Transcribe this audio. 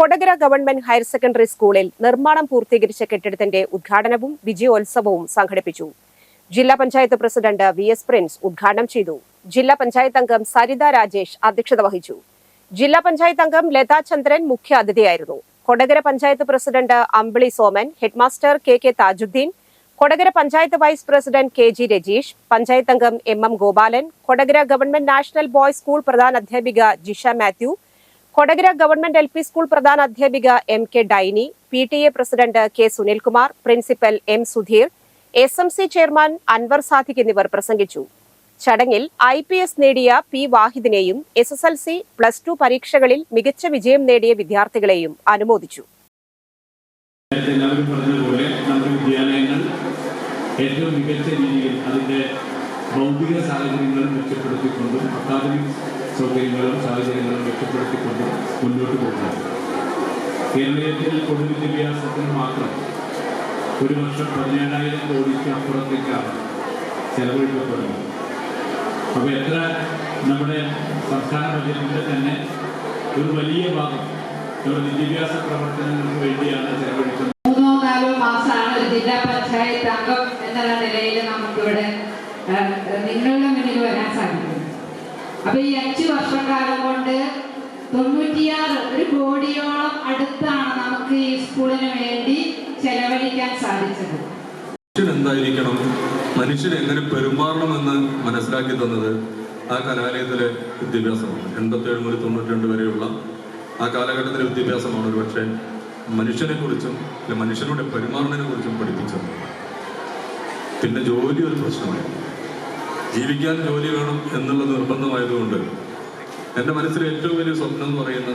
Kodakara government higher secondary സ്കൂളിൽ നിർമ്മാണം പൂർത്തീകരിച്ച കെട്ടിടത്തിന്റെ ഉദ്ഘാടനവും വിജയോത്സവവും സംഘടിപ്പിച്ചു. ജില്ലാ പഞ്ചായത്ത് പ്രസിഡന്റ് വി.എസ്. പ്രിൻസ് ഉദ്ഘാടനം ചെയ്തു. ജില്ലാ പഞ്ചായത്ത് അംഗം സരിത രാജേഷ് അധ്യക്ഷത വഹിച്ചു. ജില്ലാ പഞ്ചായത്ത് അംഗം ലതാ ചന്ദ്രൻ മുഖ്യ അതിഥിയായിരുന്നു. Kodakara panchayat president Ambili Soman, headmaster K Thajudheen, Kodakara panchayat vice president K G. Rajeesh, panchayat അംഗം M Gopalan, Kodakara government national boys school പ്രധാനാധ്യാപിക Jisha Mathew, Kodakara government L P. School പ്രധാനാധ്യാപിക M K. Dainy, P T A. President K. Sunilkumar, principal M. Sudheer, S M C. Chairman Anwar Sadiq എന്നിവർ പ്രസംഗിച്ചു. ചടങ്ങിൽ IPS നേടിയ പി. വാഹിദിനെയും SSLC, +2 പരീക്ഷകളിൽ മികച്ച വിജയം നേടിയ വിദ്യാർത്ഥികളെയും അനുമോദിച്ചു. ഏറ്റവും മികച്ച രീതിയിൽ അതിൻ്റെ ഭൗതിക സാഹചര്യങ്ങളും മെച്ചപ്പെടുത്തിക്കൊണ്ടും അക്കാദമിക് സൗകര്യങ്ങളും സാഹചര്യങ്ങളും മെച്ചപ്പെടുത്തിക്കൊണ്ടും മുന്നോട്ട് പോകുന്നത്. കേരളത്തിൽ പൊതുവിദ്യാഭ്യാസത്തിന് മാത്രം ഒരു വർഷം 17,000 കോടിക്ക് അപ്പുറത്തേക്കാണ് ചെലവഴിക്കപ്പെടുന്നത്. അപ്പോൾ എത്ര നമ്മുടെ സംസ്ഥാന ബജറ്റിൻ്റെ തന്നെ ഒരു വലിയ ഭാഗം നമ്മുടെ വിദ്യാഭ്യാസ പ്രവർത്തനങ്ങൾക്ക് വേണ്ടിയാണ് ചെലവഴിക്കുന്നത്. 3-4 മാസമാണ് ഒരു ജില്ലാ പഞ്ചായത്ത് അംഗം എന്നുള്ള നിലയിൽ നമുക്കിവിടെ നിങ്ങളുടെ മുന്നിൽ വരാൻ സാധിക്കും. അപ്പൊ ഈ 5 വർഷക്കാലം കൊണ്ട് 96 കോടിയോളം അടുത്താണ് നമുക്ക് ഈ സ്കൂളിന് വേണ്ടി ചെലവഴിക്കാൻ സാധിച്ചത്. മനുഷ്യൻ എന്തായിരിക്കണം, മനുഷ്യൻ എങ്ങനെ പെരുമാറണമെന്ന് മനസ്സിലാക്കി തന്നത് ആ കലാലയത്തിലെ വിദ്യാഭ്യാസമാണ്. 87 മുതൽ 92 വരെയുള്ള ആ കാലഘട്ടത്തിലെ വിദ്യാഭ്യാസമാണ് ഒരു പക്ഷേ മനുഷ്യനെ കുറിച്ചും മനുഷ്യരുടെ പെരുമാറുന്നതിനെ കുറിച്ചും പഠിപ്പിച്ചത്. പിന്നെ ജോലി ഒരു പ്രശ്നമായി, ജീവിക്കാൻ ജോലി വേണം എന്നുള്ളത് നിർബന്ധമായതുകൊണ്ട് എൻ്റെ മനസ്സിലെ ഏറ്റവും വലിയ സ്വപ്നം എന്ന് പറയുന്നത്